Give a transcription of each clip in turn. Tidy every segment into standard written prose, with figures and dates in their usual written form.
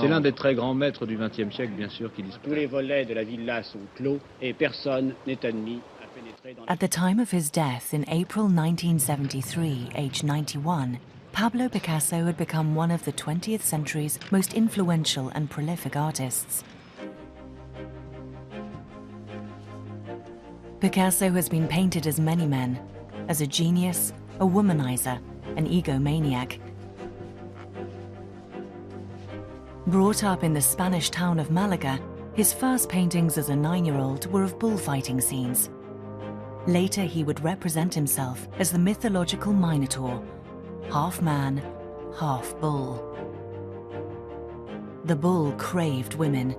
C'est l'un des très grands maîtres du XXe siècle, bien sûr, qui disparaît. Tous les volets de la villa sont clos et personne n'est admis à pénétrer dans. At the time of his death in April 1973, aged 91, Pablo Picasso had become one of the 20th century's most influential and prolific artists. Picasso has been painted as many men, as a genius, a womanizer, an egomaniac. Brought up in the Spanish town of Malaga, his first paintings as a 9-year-old were of bullfighting scenes. Later, he would represent himself as the mythological Minotaur, half man, half bull. The bull craved women,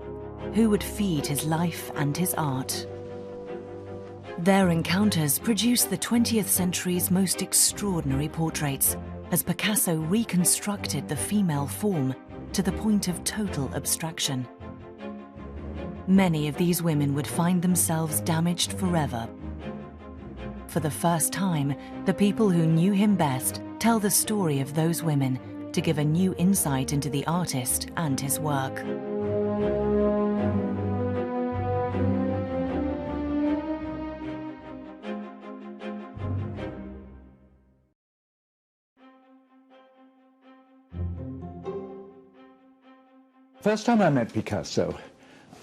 who would feed his life and his art. Their encounters produced the 20th century's most extraordinary portraits, as Picasso reconstructed the female form to the point of total abstraction. Many of these women would find themselves damaged forever. For the first time, the people who knew him best tell the story of those women to give a new insight into the artist and his work. First time I met Picasso,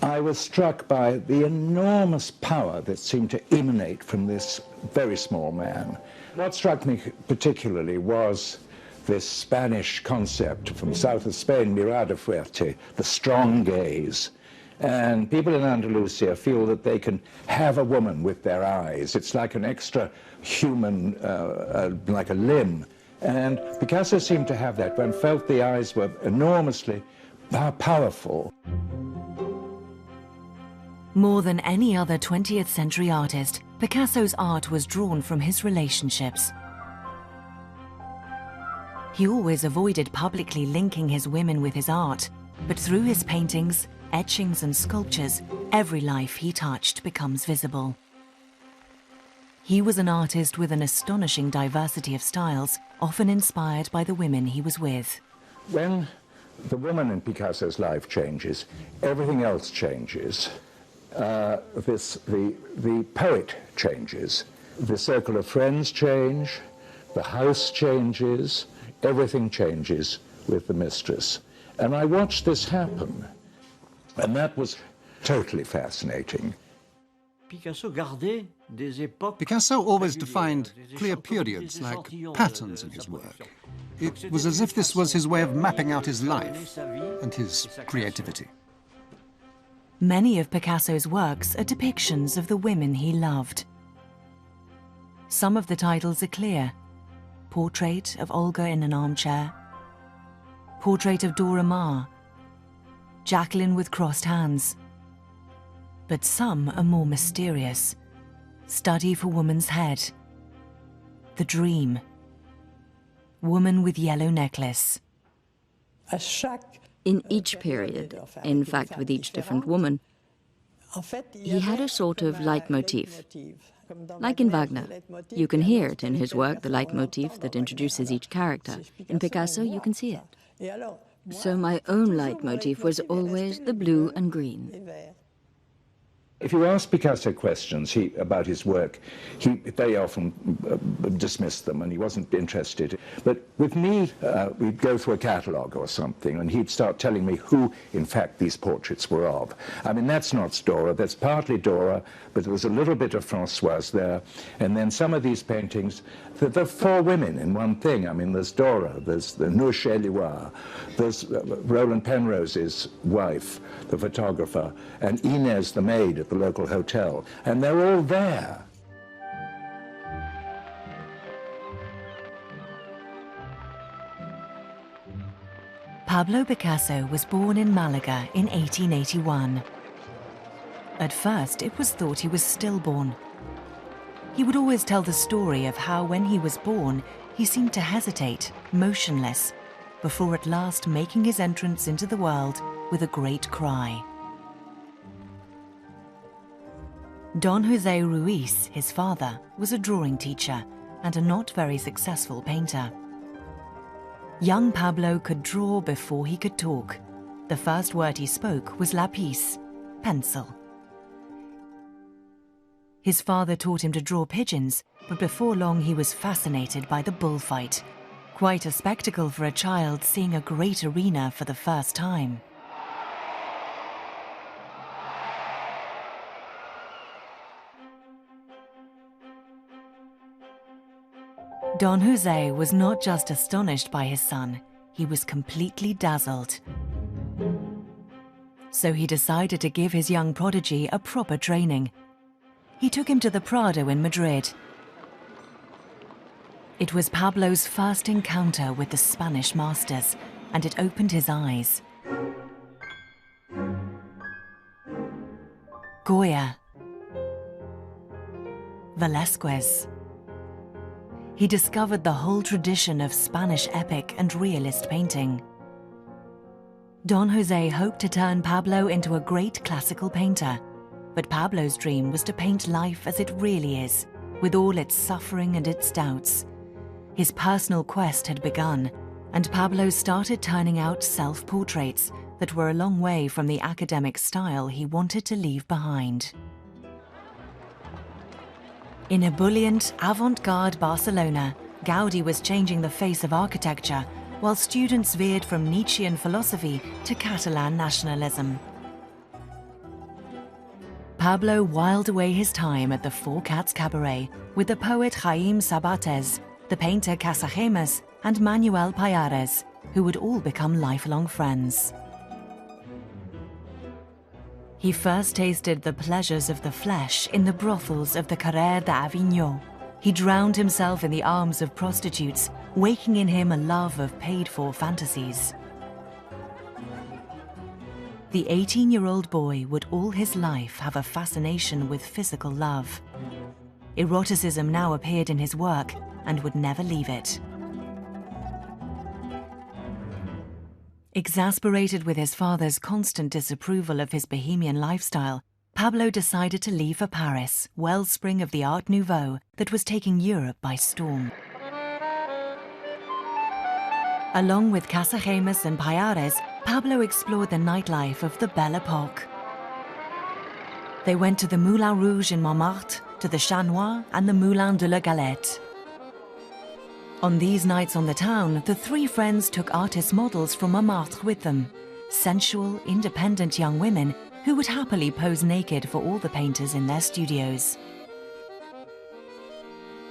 I was struck by the enormous power that seemed to emanate from this very small man. What struck me particularly was this Spanish concept from south of Spain, mirada fuerte, the strong gaze. And people in Andalusia feel that they can have a woman with their eyes. It's like an extra human, like a limb. And Picasso seemed to have that. One felt the eyes were enormously powerful. More than any other 20th century artist, Picasso's art was drawn from his relationships. He always avoided publicly linking his women with his art, but through his paintings, etchings and sculptures, every life he touched becomes visible. He was an artist with an astonishing diversity of styles, often inspired by the women he was with. When the woman in Picasso's life changes, everything else changes. The poet changes. The circle of friends change, the house changes, everything changes with the mistress. And I watched this happen, and that was totally fascinating. Picasso always defined clear periods like patterns in his work. It was as if this was his way of mapping out his life and his creativity. Many of Picasso's works are depictions of the women he loved. Some of the titles are clear. Portrait of Olga in an armchair, Portrait of Dora Maar, Jacqueline with crossed hands. But some are more mysterious. Study for Woman's Head, The Dream, Woman with Yellow Necklace. In each period, in fact with each different woman, he had a sort of leitmotif. Like in Wagner, you can hear it in his work, the leitmotif that introduces each character. In Picasso, you can see it. So my own leitmotif was always the blue and green. If you ask Picasso questions about his work, he very often dismissed them and he wasn't interested. But with me, we'd go through a catalogue or something and he'd start telling me who, in fact, these portraits were of. I mean, that's not Dora, that's partly Dora, but there was a little bit of Françoise there. And then some of these paintings, there are 4 women in one thing. I mean, there's Dora, there's the Nouche Eliwa, there's Roland Penrose's wife, the photographer, and Inez, the maid at the local hotel, and they're all there. Pablo Picasso was born in Malaga in 1881. At first, it was thought he was stillborn. He would always tell the story of how when he was born, he seemed to hesitate, motionless, before at last making his entrance into the world with a great cry. Don José Ruiz, his father, was a drawing teacher and a not very successful painter. Young Pablo could draw before he could talk, The first word he spoke was lapis, pencil. His father taught him to draw pigeons, but before long he was fascinated by the bullfight. Quite a spectacle for a child seeing a great arena for the first time. Don José was not just astonished by his son, he was completely dazzled. So he decided to give his young prodigy a proper training. He took him to the Prado in Madrid. It was Pablo's first encounter with the Spanish masters, and it opened his eyes. Goya, Velázquez. He discovered the whole tradition of Spanish epic and realist painting. Don José hoped to turn Pablo into a great classical painter, but Pablo's dream was to paint life as it really is, with all its suffering and its doubts. His personal quest had begun, and Pablo started turning out self-portraits that were a long way from the academic style he wanted to leave behind. In ebullient, avant-garde Barcelona, Gaudí was changing the face of architecture, while students veered from Nietzschean philosophy to Catalan nationalism. Pablo whiled away his time at the Four Cats Cabaret with the poet Jaime Sabates, the painter Casagemas, and Manuel Payares, who would all become lifelong friends. He first tasted the pleasures of the flesh in the brothels of the Carrère d'Avignon. He drowned himself in the arms of prostitutes, waking in him a love of paid-for fantasies. The 18-year-old boy would all his life have a fascination with physical love. Eroticism now appeared in his work and would never leave it. Exasperated with his father's constant disapproval of his bohemian lifestyle, Pablo decided to leave for Paris, wellspring of the Art Nouveau that was taking Europe by storm. Along with Casagemas and Payares, Pablo explored the nightlife of the Belle Époque. They went to the Moulin Rouge in Montmartre, to the Chat Noir and the Moulin de la Galette. On these nights on the town, the three friends took artist models from Montmartre with them, sensual, independent young women who would happily pose naked for all the painters in their studios.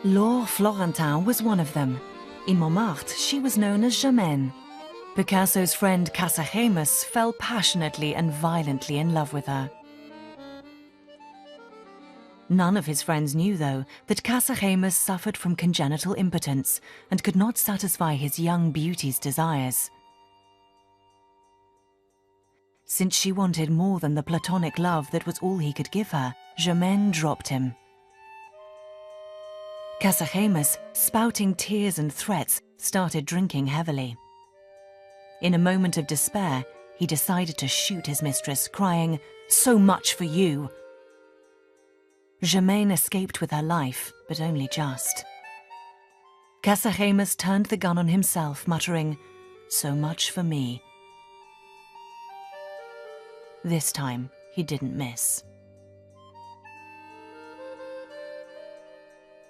Laure Florentin was one of them. In Montmartre, she was known as Germaine. Picasso's friend Casagemas fell passionately and violently in love with her. None of his friends knew, though, that Casagemas suffered from congenital impotence and could not satisfy his young beauty's desires. Since she wanted more than the platonic love that was all he could give her, Germaine dropped him. Casagemas, spouting tears and threats, started drinking heavily. In a moment of despair, he decided to shoot his mistress, crying, "So much for you!" Germaine escaped with her life, but only just. Casagemas turned the gun on himself, muttering, "So much for me." This time, he didn't miss.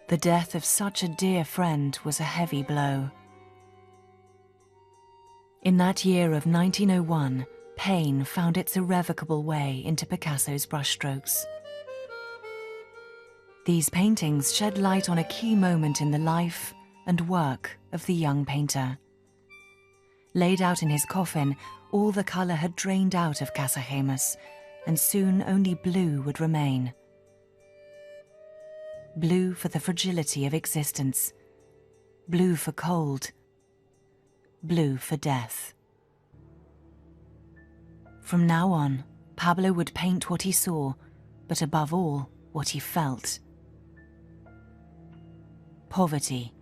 The death of such a dear friend was a heavy blow. In that year of 1901, pain found its irrevocable way into Picasso's brushstrokes. These paintings shed light on a key moment in the life and work of the young painter. Laid out in his coffin, all the colour had drained out of Casagemas, and soon only blue would remain. Blue for the fragility of existence, blue for cold, blue for death. From now on, Pablo would paint what he saw, but above all, what he felt. Poverty,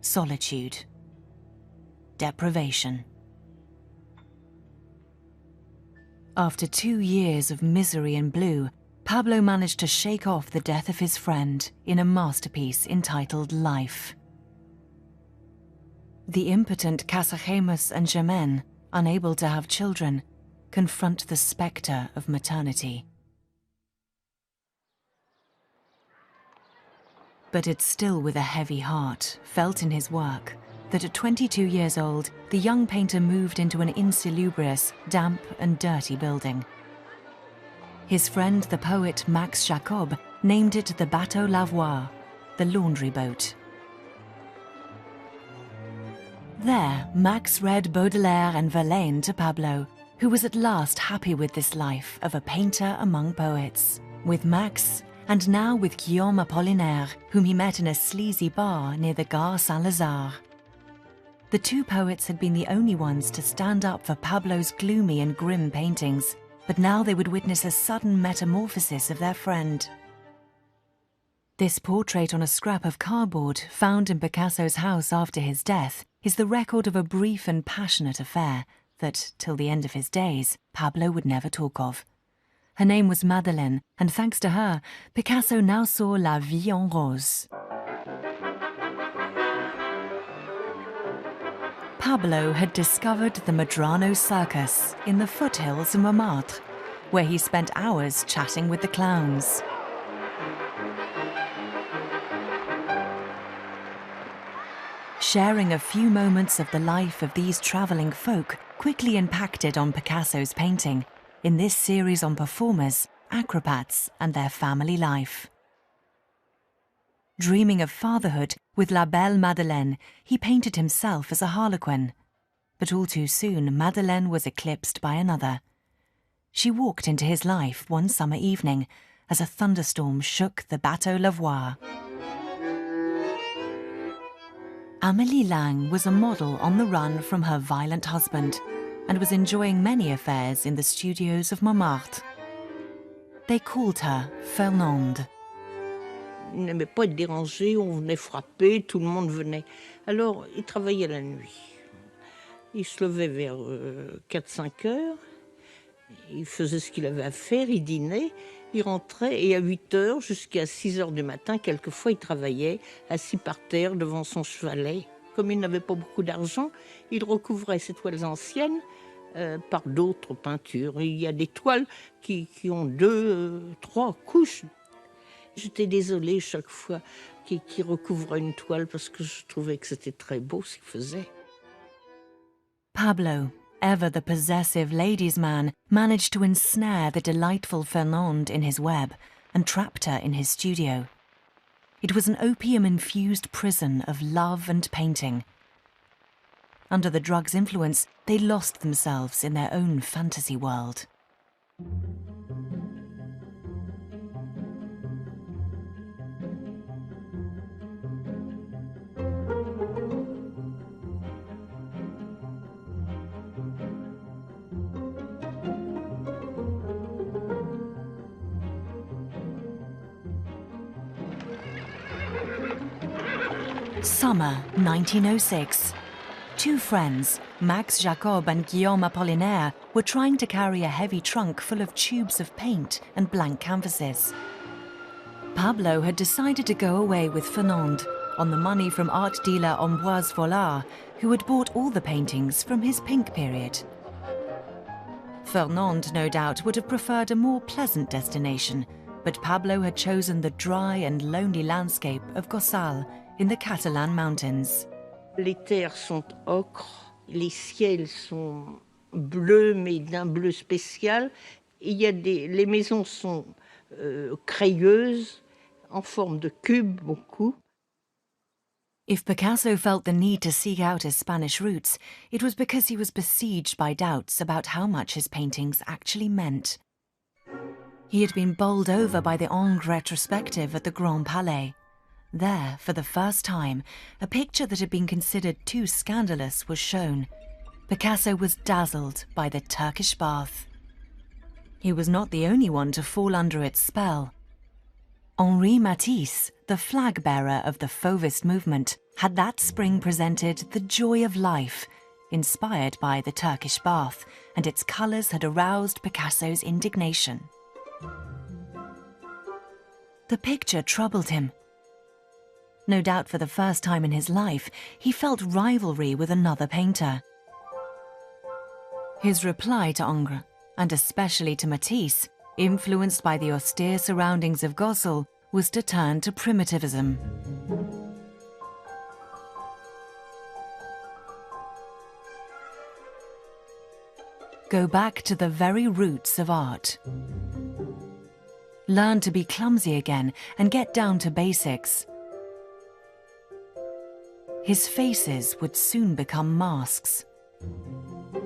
solitude, deprivation. After 2 years of misery in blue, Pablo managed to shake off the death of his friend in a masterpiece entitled Life. The impotent Casagemas and Germaine, unable to have children, confront the spectre of maternity. But it's still with a heavy heart, felt in his work, that at 22 years old, the young painter moved into an insalubrious, damp and dirty building. His friend, the poet Max Jacob, named it the Bateau Lavoir, the laundry boat. There, Max read Baudelaire and Verlaine to Pablo, who was at last happy with this life of a painter among poets. With Max, and now with Guillaume Apollinaire, whom he met in a sleazy bar near the Gare Saint-Lazare. The two poets had been the only ones to stand up for Pablo's gloomy and grim paintings, but now they would witness a sudden metamorphosis of their friend. This portrait on a scrap of cardboard, found in Picasso's house after his death, is the record of a brief and passionate affair that, till the end of his days, Pablo would never talk of. Her name was Madeleine, and thanks to her, Picasso now saw la vie en rose. Pablo had discovered the Medrano Circus in the foothills of Montmartre, where he spent hours chatting with the clowns. Sharing a few moments of the life of these travelling folk quickly impacted on Picasso's painting in this series on performers, acrobats and their family life. Dreaming of fatherhood with La Belle Madeleine, he painted himself as a harlequin. But all too soon, Madeleine was eclipsed by another. She walked into his life one summer evening as a thunderstorm shook the Bateau Lavoir. Amélie Lang was a model on the run from her violent husband and was enjoying many affairs in the studios of Montmartre. They called her Fernande. Il n'aimait pas être dérangé, on venait frapper, tout le monde venait. Alors, il travaillait la nuit. Il se levait vers 4-5 heures, il faisait ce qu'il avait à faire, il dînait, il rentrait et à 8 heures jusqu'à 6 heures du matin, quelquefois il travaillait assis par terre devant son chevalet. Comme il n'avait pas beaucoup d'argent, il recouvrait ses toiles anciennes par d'autres peintures. Il y a des toiles qui ont 2-3 couches. J'étais désolée chaque fois qu'il recouvrait une toile parce que je trouvais que c'était très beau ce qu'il faisait. Pablo, ever the possessive ladies' man, managed to ensnare the delightful Fernande in his web and trapped her in his studio. It was an opium-infused prison of love and painting. Under the drug's influence, they lost themselves in their own fantasy world. Summer 1906. Two friends, Max Jacob and Guillaume Apollinaire, were trying to carry a heavy trunk full of tubes of paint and blank canvases. Pablo had decided to go away with Fernande on the money from art dealer Ambroise Vollard, who had bought all the paintings from his Pink period. Fernande, no doubt, would have preferred a more pleasant destination, but Pablo had chosen the dry and lonely landscape of Gossal in the Catalan mountains. Les terres sont ocre, les ciels sont bleus, mais d'un bleu spécial. Il y a les maisons sont crayeuses, en forme de cube, beaucoup. If Picasso felt the need to seek out his Spanish roots, it was because he was besieged by doubts about how much his paintings actually meant. He had been bowled over by the Ingres retrospective at the Grand Palais. There, for the first time, a picture that had been considered too scandalous was shown. Picasso was dazzled by the Turkish bath. He was not the only one to fall under its spell. Henri Matisse, the flag-bearer of the Fauvist movement, had that spring presented the joy of life, inspired by the Turkish bath, and its colours had aroused Picasso's indignation. The picture troubled him. No doubt for the first time in his life, he felt rivalry with another painter. His reply to Ingres, and especially to Matisse, influenced by the austere surroundings of Gossel, was to turn to primitivism. Go back to the very roots of art. Learn to be clumsy again and get down to basics. His faces would soon become masks.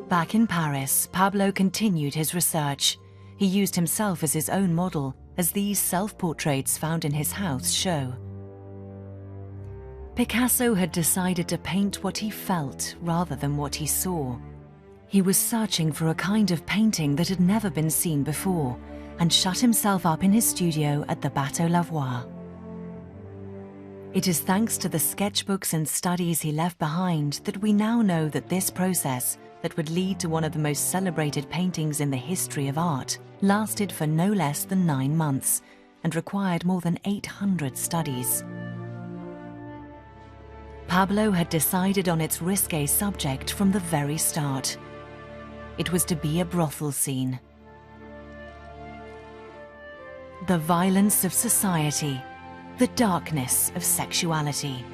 Back in Paris, Pablo continued his research. He used himself as his own model, as these self-portraits found in his house show. Picasso had decided to paint what he felt rather than what he saw. He was searching for a kind of painting that had never been seen before, and shut himself up in his studio at the Bateau Lavoir. It is thanks to the sketchbooks and studies he left behind that we now know that this process, that would lead to one of the most celebrated paintings in the history of art, lasted for no less than 9 months and required more than 800 studies. Pablo had decided on its risque subject from the very start. It was to be a brothel scene. The violence of society, the darkness of sexuality.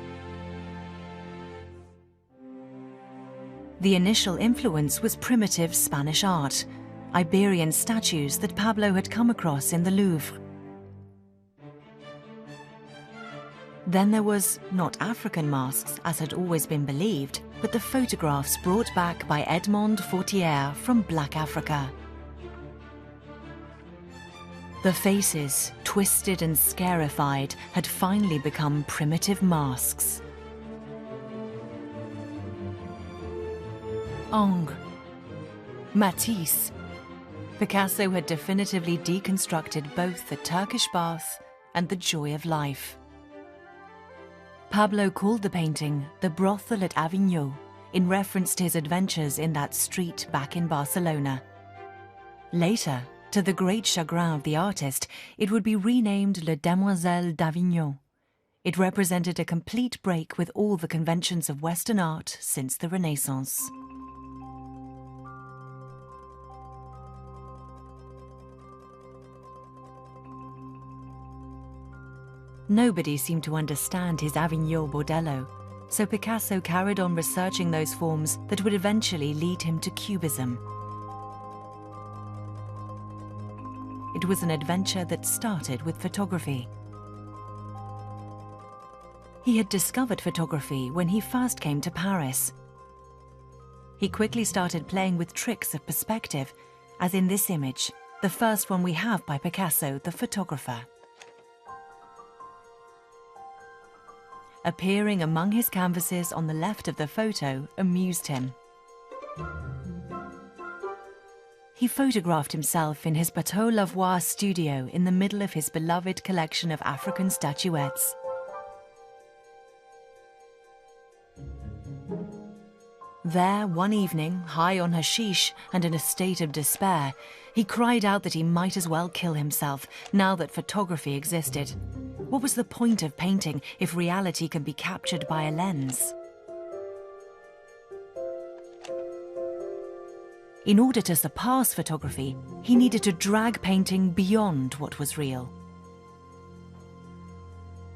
The initial influence was primitive Spanish art, Iberian statues that Pablo had come across in the Louvre. Then there was not African masks, as had always been believed, but the photographs brought back by Edmond Fortier from Black Africa. The faces, twisted and scarified, had finally become primitive masks. Ingres, Matisse. Picasso had definitively deconstructed both the Turkish bath and the joy of life. Pablo called the painting the brothel at Avignon, in reference to his adventures in that street back in Barcelona. Later, to the great chagrin of the artist, it would be renamed Le Demoiselle d'Avignon. It represented a complete break with all the conventions of Western art since the Renaissance. Nobody seemed to understand his Avignon bordello, so Picasso carried on researching those forms that would eventually lead him to Cubism. It was an adventure that started with photography. He had discovered photography when he first came to Paris. He quickly started playing with tricks of perspective, as in this image, the first one we have by Picasso, the photographer. Appearing among his canvases on the left of the photo amused him. He photographed himself in his Bateau Lavoir studio in the middle of his beloved collection of African statuettes. There, one evening, high on hashish and in a state of despair, he cried out that he might as well kill himself, now that photography existed. What was the point of painting if reality could be captured by a lens? In order to surpass photography, he needed to drag painting beyond what was real.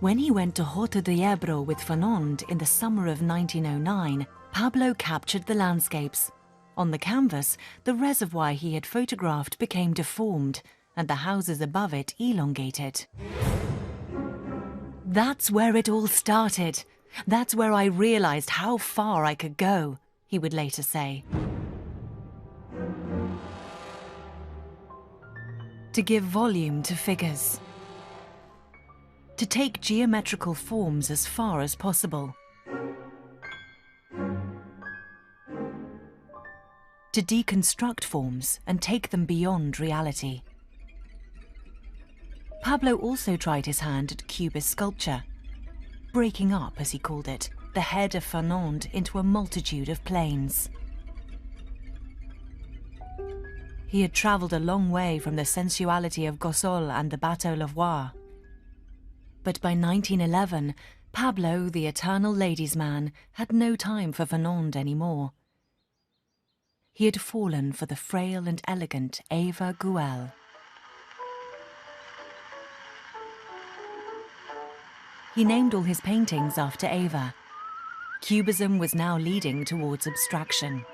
When he went to Horta de Ebro with Fernand in the summer of 1909, Pablo captured the landscapes. On the canvas, the reservoir he had photographed became deformed, and the houses above it elongated. "That's where it all started. That's where I realized how far I could go," he would later say. To give volume to figures. To take geometrical forms as far as possible. To deconstruct forms and take them beyond reality. Pablo also tried his hand at Cubist sculpture, breaking up, as he called it, the head of Fernand into a multitude of planes. He had travelled a long way from the sensuality of Gossol and the Bateau Lavoir. But by 1911, Pablo, the eternal ladies' man, had no time for Fernand anymore. he had fallen for the frail and elegant Eva Guel. He named all his paintings after Eva. Cubism was now leading towards abstraction.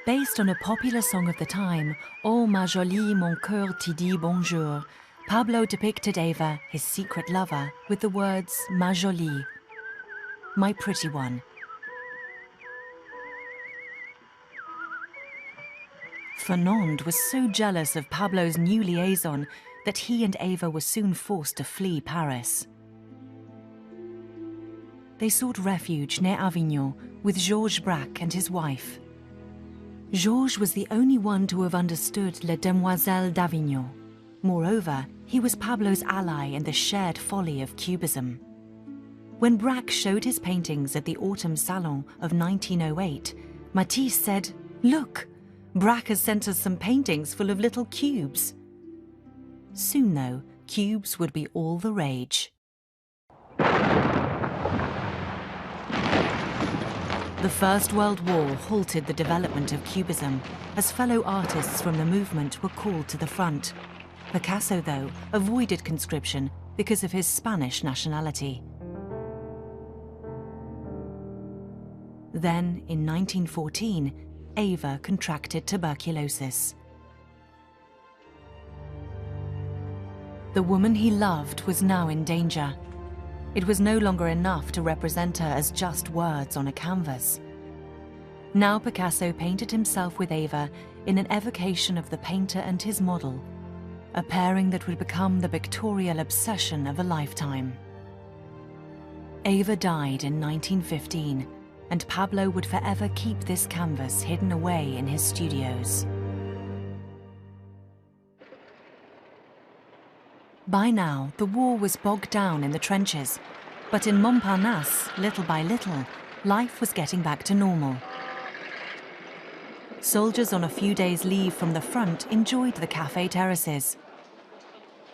Based on a popular song of the time, Oh ma jolie, mon cœur te dit bonjour, Pablo depicted Eva, his secret lover, with the words ma jolie, my pretty one. Fernand was so jealous of Pablo's new liaison that he and Eva were soon forced to flee Paris. They sought refuge near Avignon with Georges Braque and his wife. Georges was the only one to have understood Les Demoiselles d'Avignon. Moreover, he was Pablo's ally in the shared folly of Cubism. When Braque showed his paintings at the Autumn Salon of 1908, Matisse said, "Look, Braque has sent us some paintings full of little cubes." Soon, though, cubes would be all the rage. The First World War halted the development of Cubism, as fellow artists from the movement were called to the front. Picasso, though, avoided conscription because of his Spanish nationality. Then, in 1914, Eva contracted tuberculosis. The woman he loved was now in danger. It was no longer enough to represent her as just words on a canvas. Now Picasso painted himself with Eva in an evocation of the painter and his model, a pairing that would become the pictorial obsession of a lifetime. Eva died in 1915, and Pablo would forever keep this canvas hidden away in his studios. By now, the war was bogged down in the trenches, but in Montparnasse, little by little, life was getting back to normal. Soldiers on a few days' leave from the front enjoyed the café terraces.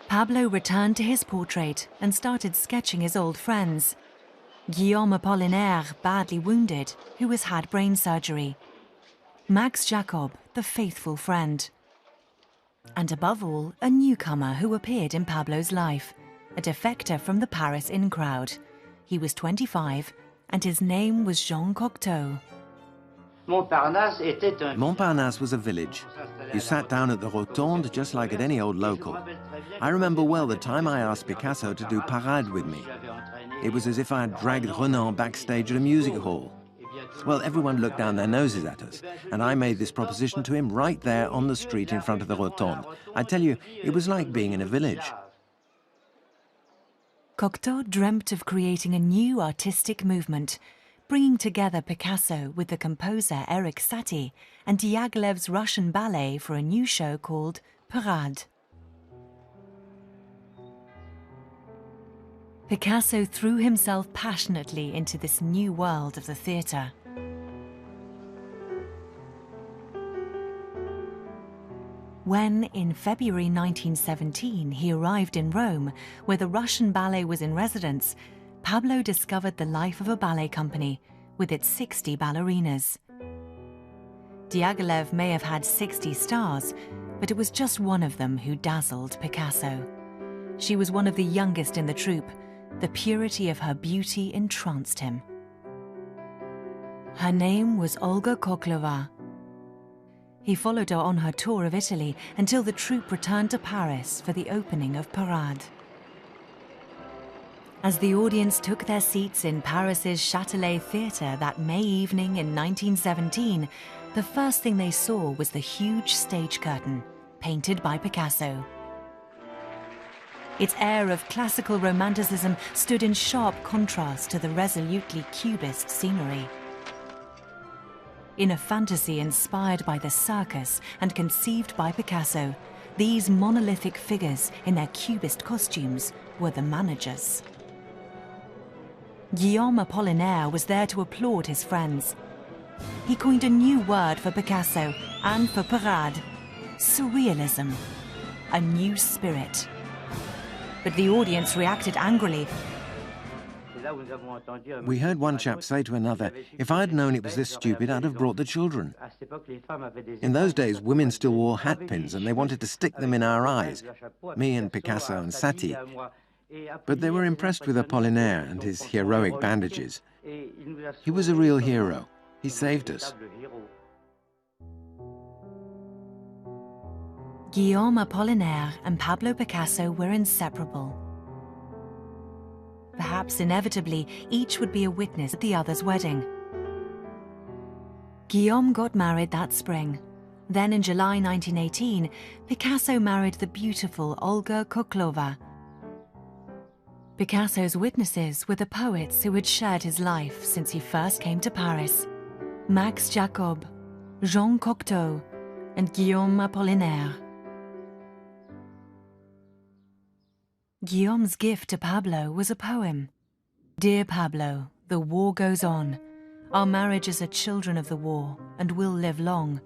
Pablo returned to his portrait and started sketching his old friends. Guillaume Apollinaire, badly wounded, who has had brain surgery. Max Jacob, the faithful friend. And above all, a newcomer who appeared in Pablo's life, a defector from the Paris in crowd. He was 25, and his name was Jean Cocteau. Montparnasse was a village. You sat down at the Rotonde just like at any old local. I remember well the time I asked Picasso to do Parade with me. It was as if I had dragged Renan backstage at a music hall. Well, everyone looked down their noses at us, and I made this proposition to him right there on the street in front of the Rotonde. I tell you, it was like being in a village. Cocteau dreamt of creating a new artistic movement, bringing together Picasso with the composer Erik Satie and Diaghilev's Russian ballet for a new show called Parade. Picasso threw himself passionately into this new world of the theatre. When, in February 1917, he arrived in Rome, where the Russian ballet was in residence, Pablo discovered the life of a ballet company with its 60 ballerinas. Diaghilev may have had 60 stars, but it was just one of them who dazzled Picasso. She was one of the youngest in the troupe. The purity of her beauty entranced him. Her name was Olga Koklova. He followed her on her tour of Italy until the troupe returned to Paris for the opening of Parade. As the audience took their seats in Paris's Châtelet Theatre that May evening in 1917, the first thing they saw was the huge stage curtain, painted by Picasso. Its air of classical romanticism stood in sharp contrast to the resolutely cubist scenery. In a fantasy inspired by the circus and conceived by Picasso, these monolithic figures in their cubist costumes were the managers. Guillaume Apollinaire was there to applaud his friends. He coined a new word for Picasso and for Parade: surrealism, a new spirit. But the audience reacted angrily. We heard one chap say to another, "If I'd known it was this stupid, I'd have brought the children." In those days, women still wore hat pins and they wanted to stick them in our eyes, me and Picasso and Satie. But they were impressed with Apollinaire and his heroic bandages. He was a real hero. He saved us. Guillaume Apollinaire and Pablo Picasso were inseparable. Perhaps inevitably, each would be a witness at the other's wedding. Guillaume got married that spring. Then in July 1918, Picasso married the beautiful Olga Koklova. Picasso's witnesses were the poets who had shared his life since he first came to Paris: Max Jacob, Jean Cocteau, and Guillaume Apollinaire. Guillaume's gift to Pablo was a poem. Dear Pablo, the war goes on. Our marriages are children of the war and will live long.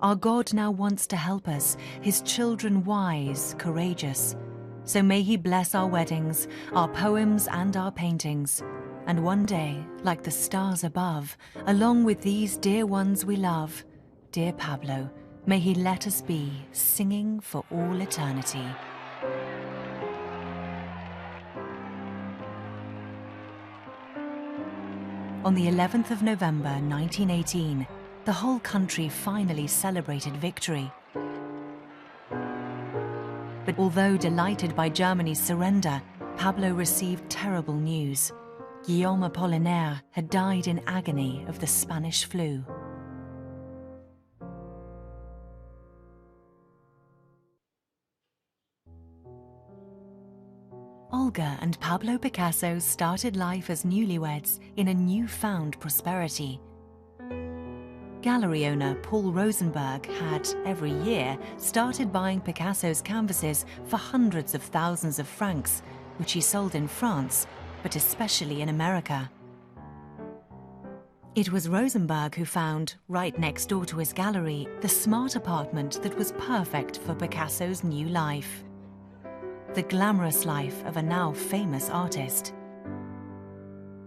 Our God now wants to help us, his children wise, courageous. So may he bless our weddings, our poems and our paintings. And one day, like the stars above, along with these dear ones we love, dear Pablo, may he let us be singing for all eternity. On the 11th of November 1918, the whole country finally celebrated victory. But although delighted by Germany's surrender, Pablo received terrible news. Guillaume Apollinaire had died in agony of the Spanish flu. Olga and Pablo Picasso started life as newlyweds in a newfound prosperity. Gallery owner Paul Rosenberg had, every year, started buying Picasso's canvases for hundreds of thousands of francs, which he sold in France, but especially in America. It was Rosenberg who found, right next door to his gallery, the smart apartment that was perfect for Picasso's new life. The glamorous life of a now famous artist.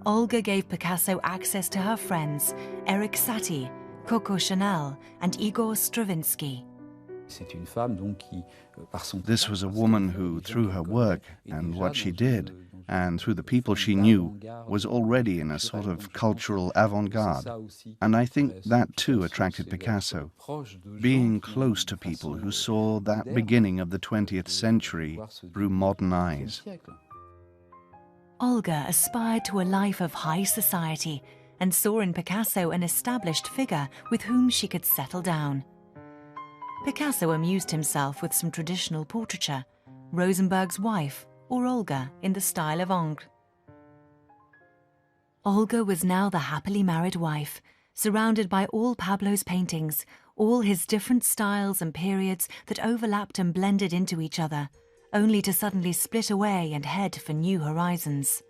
Olga gave Picasso access to her friends, Erik Satie, Coco Chanel, and Igor Stravinsky. This was a woman who, through her work and what she did, and through the people she knew, was already in a sort of cultural avant-garde. And I think that too attracted Picasso, being close to people who saw that beginning of the 20th century through modern eyes. Olga aspired to a life of high society and saw in Picasso an established figure with whom she could settle down. Picasso amused himself with some traditional portraiture, Rosenberg's wife, or Olga in the style of Ingres. Olga was now the happily married wife, surrounded by all Pablo's paintings, all his different styles and periods that overlapped and blended into each other, only to suddenly split away and head for new horizons.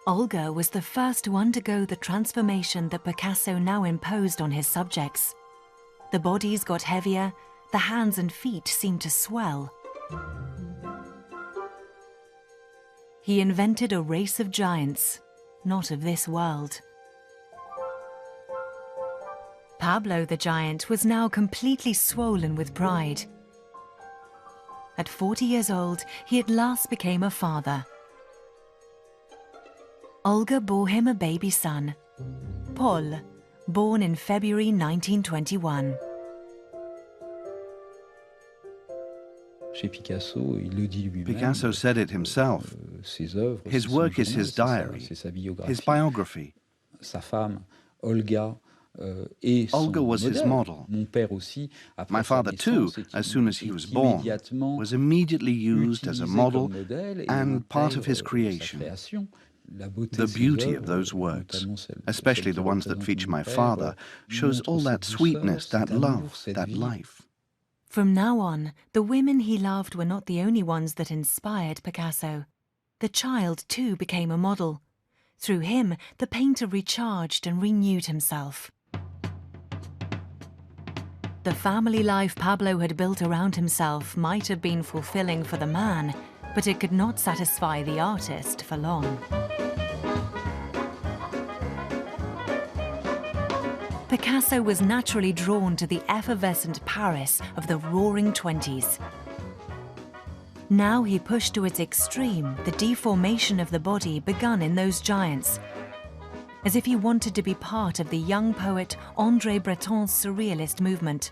Olga was the first to undergo the transformation that Picasso now imposed on his subjects. The bodies got heavier, the hands and feet seemed to swell. He invented a race of giants, not of this world. Pablo the giant was now completely swollen with pride. At 40 years old, he at last became a father. Olga bore him a baby son, Paul, born in February 1921. Picasso said it himself. His work is his diary, his biography. Olga was his model. My father, too, as soon as he was born, was immediately used as a model and part of his creation. The beauty of those works, especially the ones that feature my father, shows all that sweetness, that love, that life. From now on, the women he loved were not the only ones that inspired Picasso. The child, too, became a model. Through him, the painter recharged and renewed himself. The family life Pablo had built around himself might have been fulfilling for the man, but it could not satisfy the artist for long. Picasso was naturally drawn to the effervescent Paris of the Roaring Twenties. Now he pushed to its extreme the deformation of the body begun in those giants, as if he wanted to be part of the young poet André Breton's surrealist movement.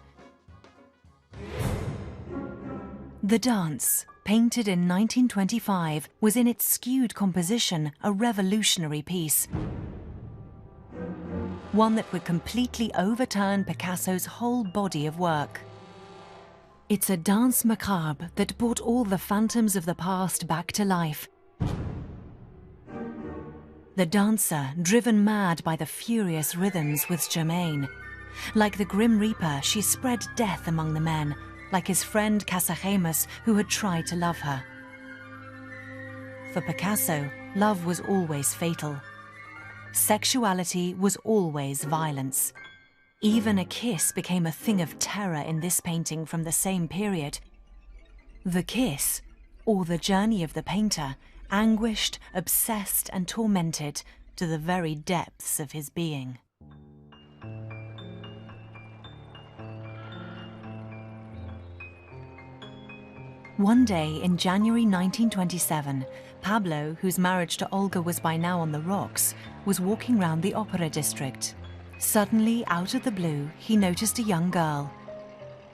The Dance, painted in 1925, was in its skewed composition a revolutionary piece. One that would completely overturn Picasso's whole body of work. It's a danse macabre that brought all the phantoms of the past back to life. The dancer, driven mad by the furious rhythms, was Germaine. Like the Grim Reaper, she spread death among the men, like his friend Casagemus, who had tried to love her. For Picasso, love was always fatal. Sexuality was always violence. Even a kiss became a thing of terror in this painting from the same period. The kiss, or the journey of the painter, anguished, obsessed, and tormented to the very depths of his being. One day in January 1927, Pablo, whose marriage to Olga was by now on the rocks, was walking round the opera district. Suddenly, out of the blue, he noticed a young girl.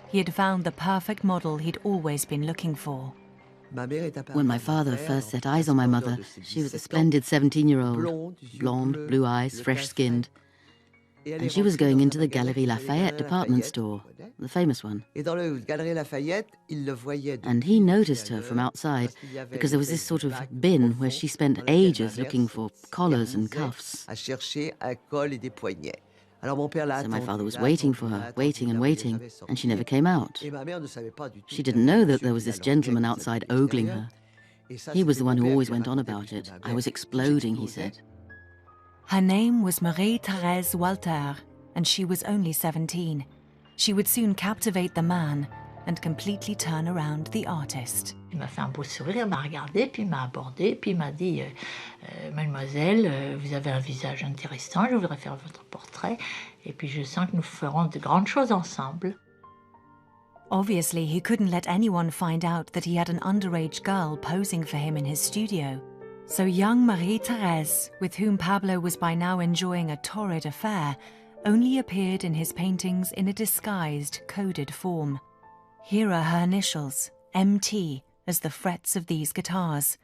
He had found the perfect model he'd always been looking for. When my father first set eyes on my mother, she was a splendid 17-year-old, blonde, blue eyes, fresh-skinned. And she was going into the Galerie Lafayette department store, the famous one. And he noticed her from outside because there was this sort of bin where she spent ages looking for collars and cuffs. So my father was waiting for her, waiting and waiting, and she never came out. She didn't know that there was this gentleman outside ogling her. He was the one who always went on about it. I was exploding, he said. Her name was Marie-Thérèse Walter, and she was only 17. She would soon captivate the man and completely turn around the artist. Il m'a fait un beau sourire, il m'a regardé, puis il m'a abordé, puis il m'a dit Mademoiselle, vous avez un visage intéressant, je voudrais faire votre portrait, et puis je sens que nous ferons de grandes choses ensemble. Obviously, he couldn't let anyone find out that he had an underage girl posing for him in his studio. So young Marie-Thérèse, with whom Pablo was by now enjoying a torrid affair, only appeared in his paintings in a disguised, coded form. Here are her initials, MT, as the frets of these guitars.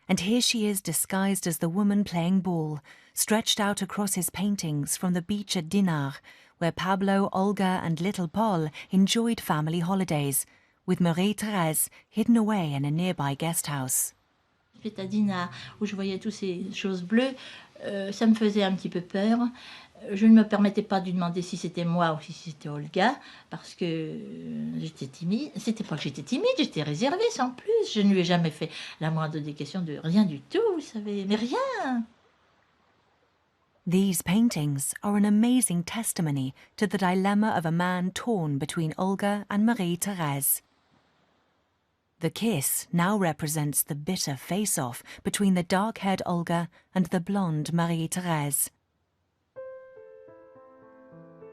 And here she is disguised as the woman playing ball, stretched out across his paintings from the beach at Dinard, where Pablo, Olga and little Paul enjoyed family holidays, with Marie-Thérèse hidden away in a nearby guest house. J'étais à Dinard, où je voyais toutes ces choses bleues, ça me faisait un petit peu peur. Je ne me permettais pas de lui demander si c'était moi ou si c'était Olga, parce que j'étais timide. C'était pas que j'étais timide, j'étais réservée sans plus. Je ne lui ai jamais fait la moindre des questions de rien du tout, vous savez, mais rien. These paintings are an amazing testimony to the dilemma of a man torn between Olga and Marie-Thérèse. The kiss now represents the bitter face-off between the dark-haired Olga and the blonde Marie-Thérèse.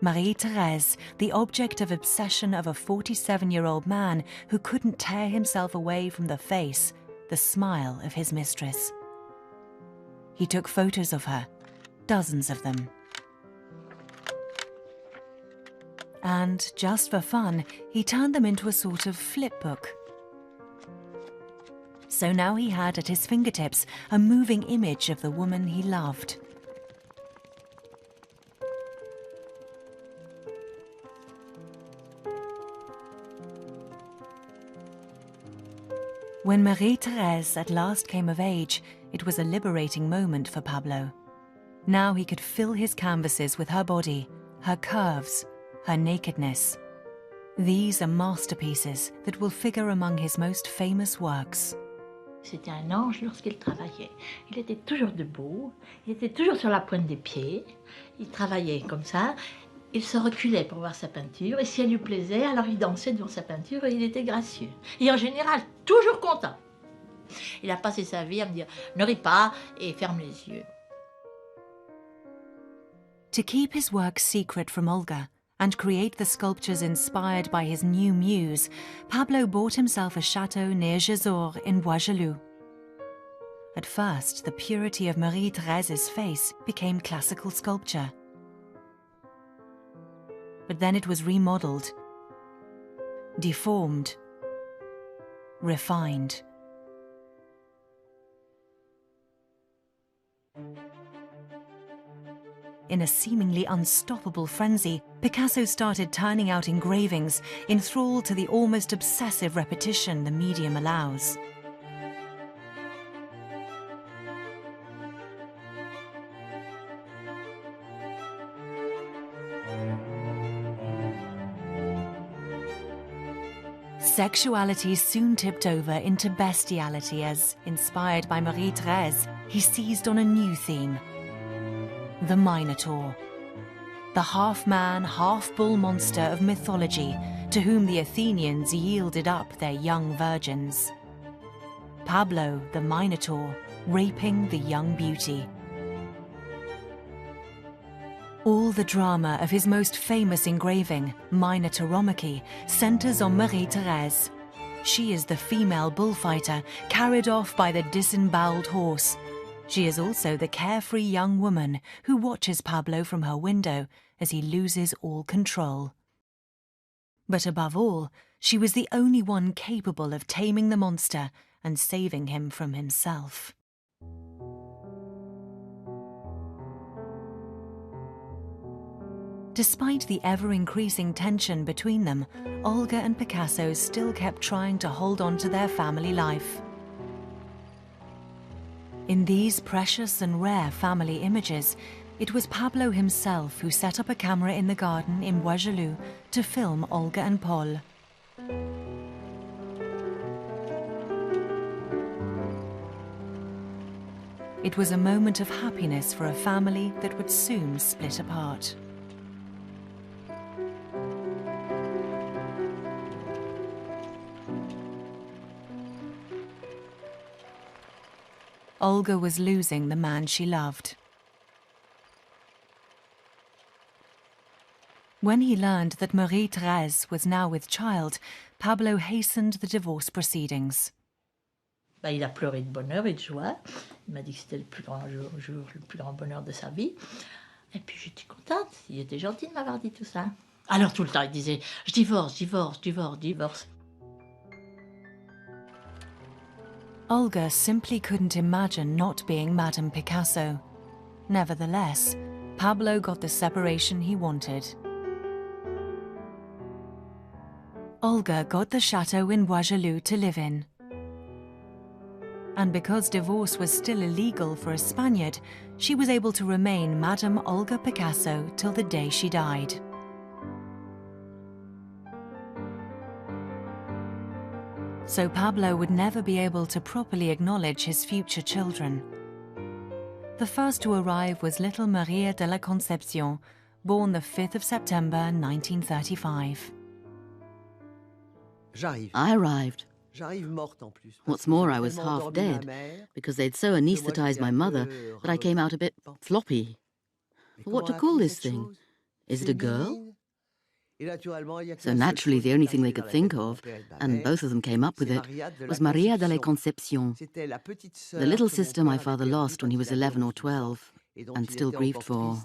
Marie-Thérèse, the object of obsession of a 47-year-old man who couldn't tear himself away from the face, the smile of his mistress. He took photos of her, dozens of them. And, just for fun, he turned them into a sort of flipbook. So now he had at his fingertips a moving image of the woman he loved. When Marie-Thérèse at last came of age, it was a liberating moment for Pablo. Now he could fill his canvases with her body, her curves, her nakedness. These are masterpieces that will figure among his most famous works. C'était un ange lorsqu'il travaillait. Il était toujours debout, il était toujours sur la pointe des pieds, il travaillait comme ça, il se reculait pour voir sa peinture, et si elle lui plaisait, alors il dansait devant sa peinture et il était gracieux. Et en général, toujours content. Il a passé sa vie à me dire « ne ris pas et ferme les yeux ». To keep his work secret from Olga and create the sculptures inspired by his new muse, Pablo bought himself a chateau near Gisors in Bois-Jaloux. At first, the purity of Marie-Thérèse's face became classical sculpture. But then it was remodeled, deformed, refined. In a seemingly unstoppable frenzy, Picasso started turning out engravings, enthralled to the almost obsessive repetition the medium allows. Sexuality soon tipped over into bestiality as, inspired by Marie-Thérèse, he seized on a new theme: the Minotaur, the half-man, half-bull monster of mythology to whom the Athenians yielded up their young virgins. Pablo, the Minotaur, raping the young beauty. All the drama of his most famous engraving, Minotauromachy, centers on Marie-Thérèse. She is the female bullfighter carried off by the disemboweled horse. She is also the carefree young woman who watches Pablo from her window as he loses all control. But above all, she was the only one capable of taming the monster and saving him from himself. Despite the ever-increasing tension between them, Olga and Picasso still kept trying to hold on to their family life. In these precious and rare family images, it was Pablo himself who set up a camera in the garden in Bois-Jaloux to film Olga and Paul. It was a moment of happiness for a family that would soon split apart. Olga was losing the man she loved. When he learned that Marie-Thérèse was now with child, Pablo hastened the divorce proceedings. Il a pleuré de bonheur et de joie. Il m'a dit que c'était le plus grand jour, le plus grand bonheur de sa vie. Et puis j'étais contente. Il était gentil de m'avoir dit tout ça. Alors tout le temps, il disait « Je divorce, divorce, divorce, divorce ». Olga simply couldn't imagine not being Madame Picasso. Nevertheless, Pablo got the separation he wanted. Olga got the chateau in Bois-Jaloux to live in. And because divorce was still illegal for a Spaniard, she was able to remain Madame Olga Picasso till the day she died. So Pablo would never be able to properly acknowledge his future children. The first to arrive was little Maria de la Concepción, born the 5th of September 1935. I arrived. What's more, I was half dead, because they'd so anaesthetized my mother that I came out a bit floppy. What to call this thing? Is it a girl? So naturally, the only thing they could think of, and both of them came up with it, was Maria de la Concepción, the little sister my father lost when he was 11 or 12, and still grieved for.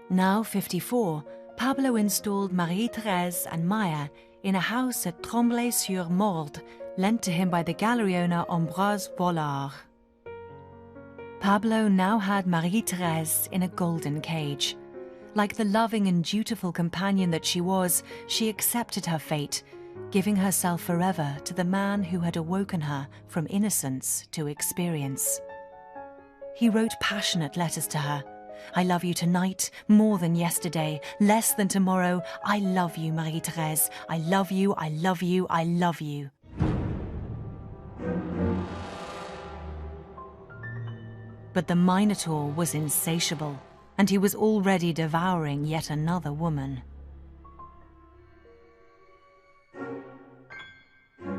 Now 54, Pablo installed Marie-Thérèse and Maya in a house at Tremblay-sur-Morde, lent to him by the gallery owner Ambroise Vollard. Pablo now had Marie-Thérèse in a golden cage. Like the loving and dutiful companion that she was, she accepted her fate, giving herself forever to the man who had awoken her from innocence to experience. He wrote passionate letters to her. I love you tonight more than yesterday, less than tomorrow. I love you, Marie-Thérèse. I love you, I love you, I love you. But the Minotaur was insatiable, and he was already devouring yet another woman.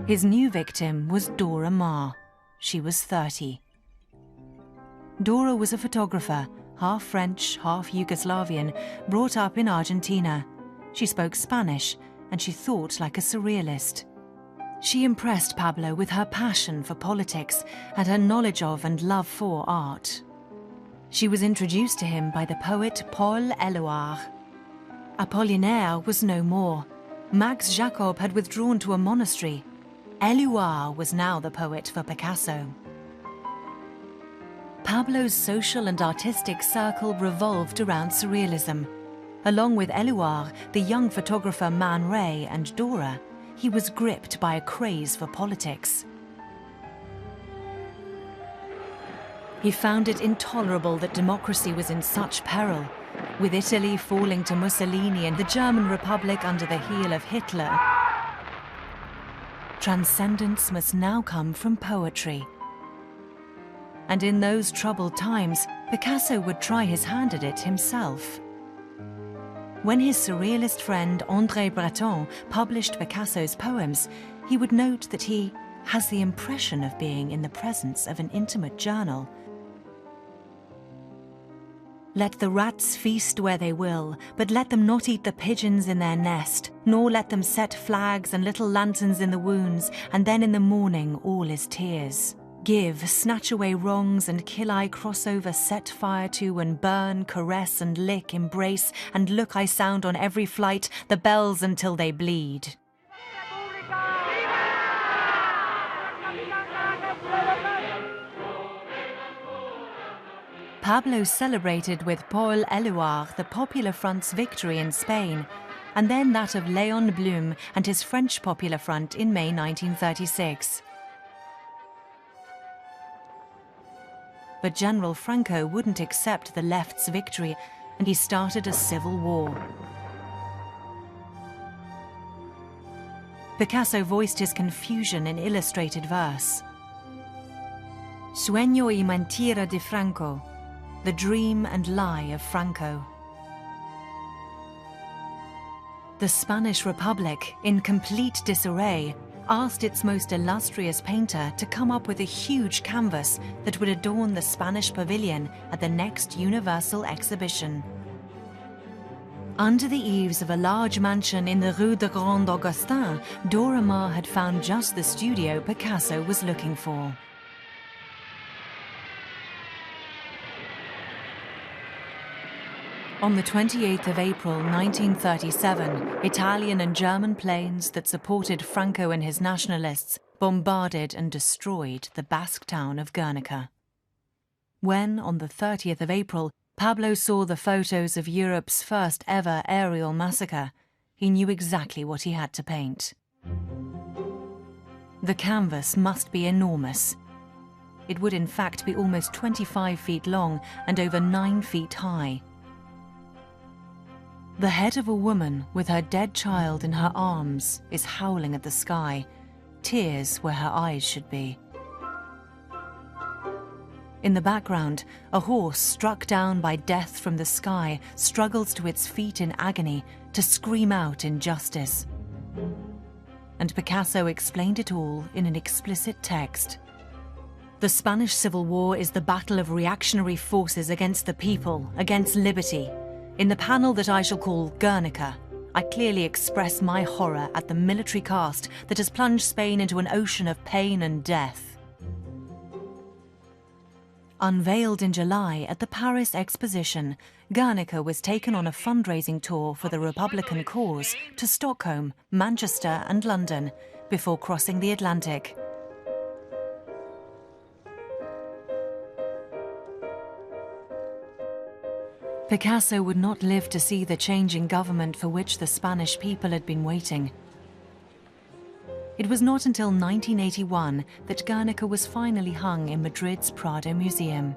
His new victim was Dora Maar. She was 30. Dora was a photographer, half French, half Yugoslavian, brought up in Argentina. She spoke Spanish, and she thought like a surrealist. She impressed Pablo with her passion for politics and her knowledge of and love for art. She was introduced to him by the poet Paul Éluard. Apollinaire was no more. Max Jacob had withdrawn to a monastery. Éluard was now the poet for Picasso. Pablo's social and artistic circle revolved around surrealism. Along with Éluard, the young photographer Man Ray, and Dora, he was gripped by a craze for politics. He found it intolerable that democracy was in such peril. With Italy falling to Mussolini and the German Republic under the heel of Hitler, transcendence must now come from poetry. And in those troubled times, Picasso would try his hand at it himself. When his surrealist friend André Breton published Picasso's poems, he would note that he has the impression of being in the presence of an intimate journal. Let the rats feast where they will, but let them not eat the pigeons in their nest, nor let them set flags and little lanterns in the wounds, and then in the morning all is tears. Give, snatch away wrongs, and kill I cross over, set fire to, and burn, caress and lick, embrace, and look I sound on every flight, the bells until they bleed. Pablo celebrated with Paul Éluard the Popular Front's victory in Spain, and then that of Léon Blum and his French Popular Front in May 1936. But General Franco wouldn't accept the left's victory, and he started a civil war. Picasso voiced his confusion in illustrated verse. Sueño y mentira de Franco, the dream and lie of Franco. The Spanish Republic, in complete disarray, asked its most illustrious painter to come up with a huge canvas that would adorn the Spanish pavilion at the next Universal Exhibition. Under the eaves of a large mansion in the Rue de Grand Augustin, Dora Maar had found just the studio Picasso was looking for. On the 28th of April 1937, Italian and German planes that supported Franco and his nationalists bombarded and destroyed the Basque town of Guernica. When, on the 30th of April, Pablo saw the photos of Europe's first ever aerial massacre, he knew exactly what he had to paint. The canvas must be enormous. It would in fact be almost 25 feet long and over 9 feet high. The head of a woman with her dead child in her arms is howling at the sky, tears where her eyes should be. In the background, a horse struck down by death from the sky struggles to its feet in agony to scream out injustice. And Picasso explained it all in an explicit text. The Spanish Civil War is the battle of reactionary forces against the people, against liberty. In the panel that I shall call Guernica, I clearly express my horror at the military caste that has plunged Spain into an ocean of pain and death. Unveiled in July at the Paris Exposition, Guernica was taken on a fundraising tour for the Republican cause to Stockholm, Manchester and London before crossing the Atlantic. Picasso would not live to see the changing government for which the Spanish people had been waiting. It was not until 1981 that Guernica was finally hung in Madrid's Prado Museum.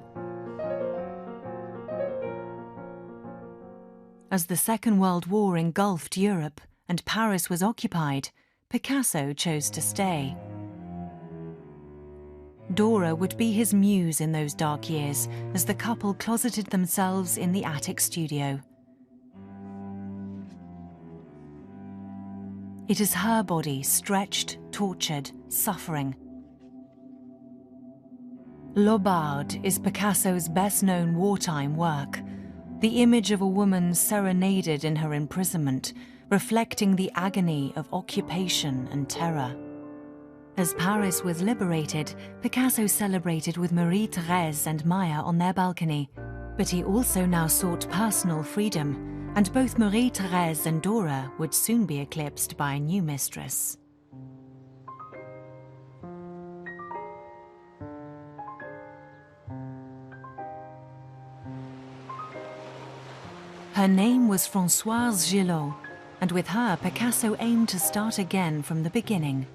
As the Second World War engulfed Europe and Paris was occupied, Picasso chose to stay. Dora would be his muse in those dark years as the couple closeted themselves in the attic studio. It is her body stretched, tortured, suffering. L'Aubade is Picasso's best-known wartime work, the image of a woman serenaded in her imprisonment, reflecting the agony of occupation and terror. As Paris was liberated, Picasso celebrated with Marie-Thérèse and Maya on their balcony, but he also now sought personal freedom, and both Marie-Thérèse and Dora would soon be eclipsed by a new mistress. Her name was Françoise Gillot, and with her, Picasso aimed to start again from the beginning.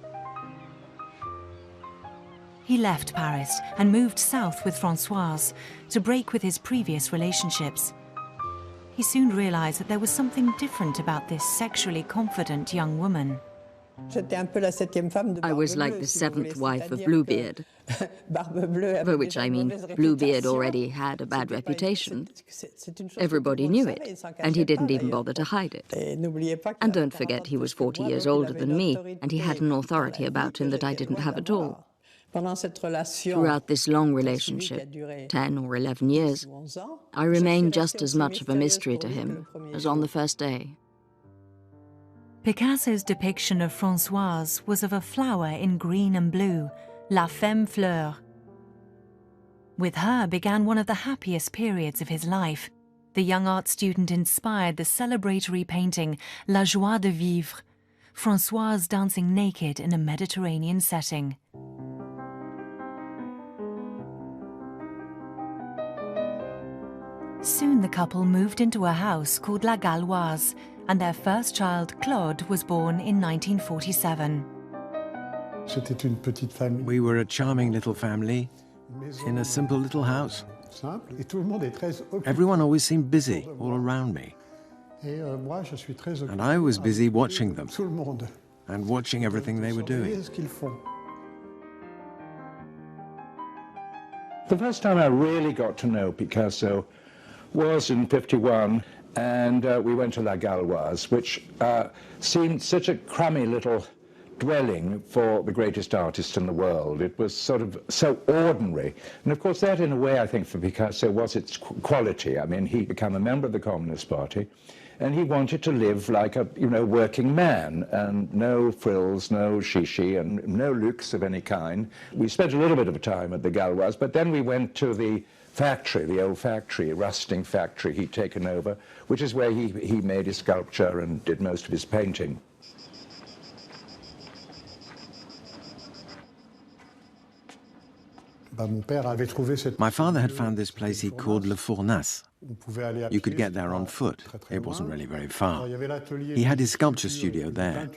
He left Paris and moved south with Françoise to break with his previous relationships. He soon realized that there was something different about this sexually confident young woman. I was like the seventh wife of Bluebeard, by which I mean Bluebeard already had a bad reputation. Everybody knew it, and he didn't even bother to hide it. And don't forget, he was 40 years older than me, and he had an authority about him that I didn't have at all. Throughout this long relationship, 10 or 11 years, I remained just as much of a mystery to him as on the first day. Picasso's depiction of Françoise was of a flower in green and blue, La Femme Fleur. With her began one of the happiest periods of his life. The young art student inspired the celebratory painting La Joie de Vivre, Françoise dancing naked in a Mediterranean setting. Soon the couple moved into a house called La Galloise, and their first child, Claude, was born in 1947. We were a charming little family in a simple little house. Everyone always seemed busy all around me. And I was busy watching them and watching everything they were doing. The first time I really got to know Picasso was in '51, and we went to La Galloise, which seemed such a crummy little dwelling for the greatest artist in the world. It was sort of so ordinary. And of course that, in a way, I think for Picasso was its quality. I mean, he became a member of the Communist Party, and he wanted to live like a, working man, and no frills, no shishi, and no luxe of any kind. We spent a little bit of time at the Galloise, but then we went to the factory, the old factory, rusting factory he'd taken over, which is where he made his sculpture and did most of his painting. My father had found this place he called Le Fournasse. You could get there on foot. It wasn't really very far. He had his sculpture studio there,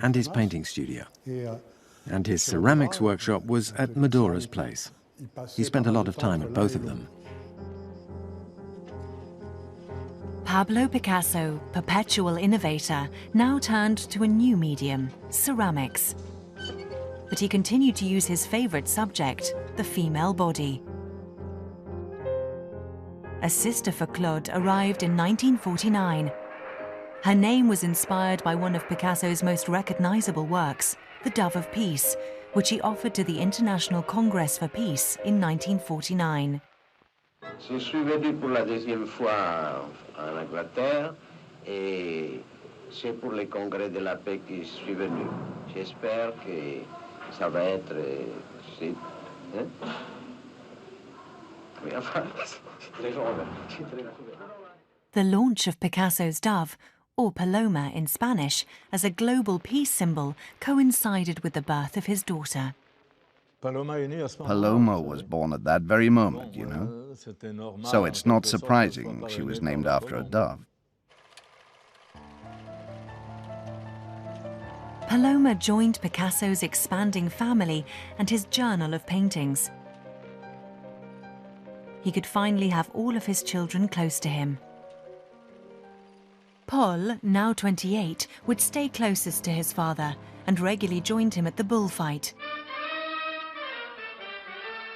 and his painting studio. And his ceramics workshop was at Medora's place. He spent a lot of time at both of them. Pablo Picasso, perpetual innovator, now turned to a new medium, ceramics. But he continued to use his favorite subject, the female body. A sister for Claude arrived in 1949. Her name was inspired by one of Picasso's most recognizable works, The Dove of Peace, which he offered to the International Congress for Peace in 1949. Je suis venu pour la deuxième fois en Angleterre et c'est pour le congrès de la paix que je suis venu. J'espère que ça va être The launch of Picasso's dove, or paloma in Spanish, as a global peace symbol coincided with the birth of his daughter. Paloma was born at that very moment, So it's not surprising she was named after a dove. Paloma joined Picasso's expanding family and his journal of paintings. He could finally have all of his children close to him. Paul, now 28, would stay closest to his father and regularly joined him at the bullfight.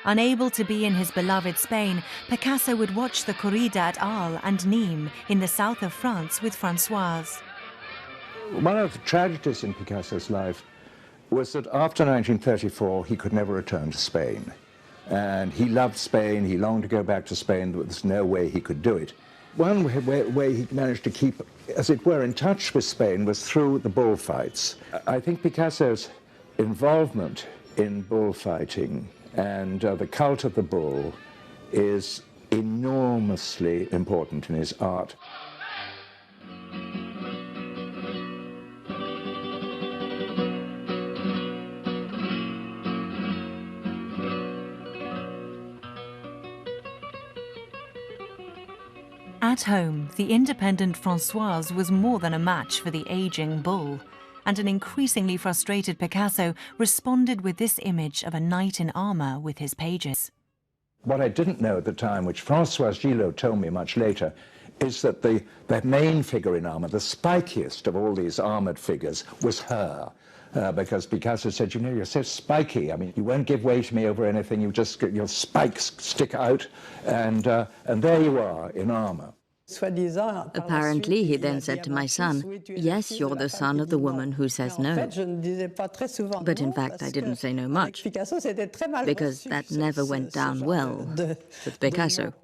Unable to be in his beloved Spain, Picasso would watch the corrida at Arles and Nîmes in the south of France with Françoise. One of the tragedies in Picasso's life was that after 1934, he could never return to Spain. And he loved Spain, he longed to go back to Spain, but there's no way he could do it. One way he managed to keep, as it were, in touch with Spain was through the bullfights. I think Picasso's involvement in bullfighting and the cult of the bull is enormously important in his art. At home, the independent Françoise was more than a match for the aging bull, and an increasingly frustrated Picasso responded with this image of a knight in armor with his pages. What I didn't know at the time, which Françoise Gillot told me much later, is that the main figure in armor, the spikiest of all these armored figures, was her. Because Picasso said, you know, you're so spiky. I mean, you won't give way to me over anything. You just get your spikes stick out, and there you are in armor. Apparently, he then said to my son, yes, you're the son of the woman who says no. But in fact, I didn't say no much, because that never went down well with Picasso.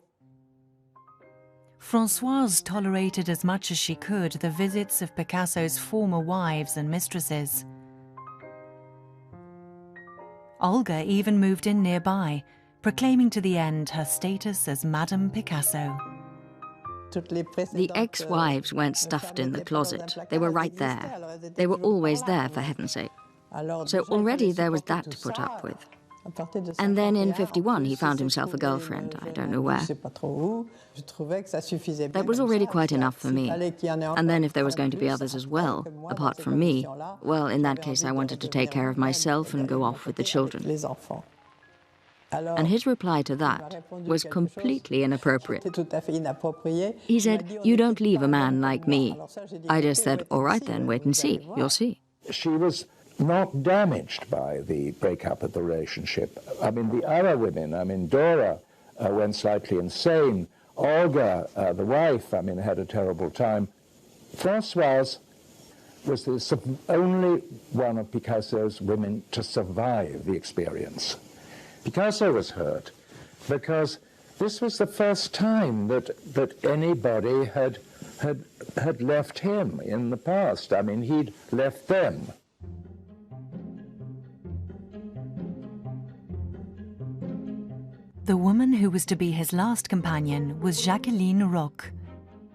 Françoise tolerated as much as she could the visits of Picasso's former wives and mistresses. Olga even moved in nearby, proclaiming to the end her status as Madame Picasso. The ex-wives weren't stuffed in the closet. They were right there. They were always there, for heaven's sake. So already there was that to put up with. And then in '51 he found himself a girlfriend, I don't know where. That was already quite enough for me. And then if there was going to be others as well, apart from me, well, in that case I wanted to take care of myself and go off with the children. And his reply to that was completely inappropriate. He said, you don't leave a man like me. I just said, all right then, wait and see, you'll see. She was not damaged by the breakup of the relationship. I mean, the other women, I mean, Dora went slightly insane. Olga, the wife, I mean, had a terrible time. Françoise was the only one of Picasso's women to survive the experience. Picasso was hurt because this was the first time that anybody had left him in the past. I mean, he'd left them. The woman who was to be his last companion was Jacqueline Roch.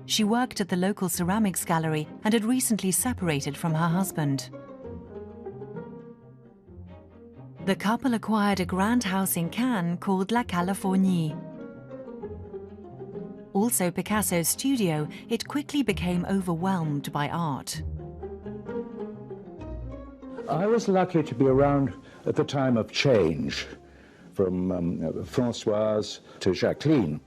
She worked at the local ceramics gallery and had recently separated from her husband. The couple acquired a grand house in Cannes called La Californie. Also Picasso's studio, it quickly became overwhelmed by art. I was lucky to be around at the time of change, from Françoise to Jacqueline.